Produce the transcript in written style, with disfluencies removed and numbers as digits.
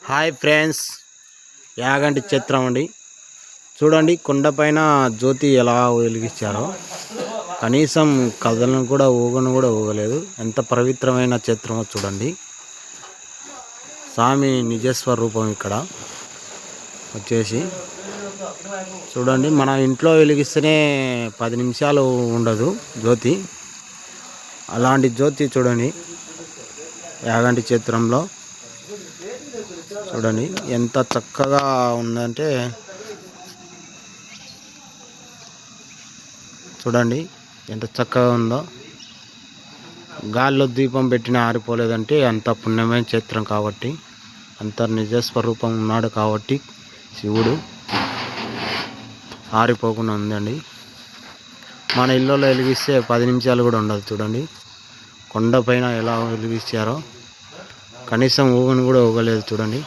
Hi friends, Yaganti చిత్రం అండి. చూడండి కొండపైన జ్యోతి ఎలా వెలిగించారో. కనీసం కథలను కూడా ఊగలేదు. ఎంత పవిత్రమైన చిత్రమో చూడండి. స్వామి నిజస్వరూపం ఇక్కడ వచ్చేసి చూడండి. మన ఇంట్లో వెలిగిస్తేనే 10 నిమిషాలు ఉండదు జ్యోతి. అలాంటి జ్యోతి చూడండి యాగంటి చిత్రంలో. చూడండి ఎంత చక్కగా ఉందంటే, చూడండి ఎంత చక్కగా ఉందో. గాల్లో దీపం పెట్టిన ఆరిపోలేదంటే అంత పుణ్యమైన చిత్రం కాబట్టి, అంత నిజస్వరూపం ఉన్నాడు కాబట్టి శివుడు ఆరిపోకుండా ఉందండి. మన ఇళ్ళలో వెలిగిస్తే 10 నిమిషాలు కూడా ఉండదు. చూడండి కొండపైన ఎలా వెలిగించారో. కనీసం ఊగను కూడా ఊగలేదు చూడండి.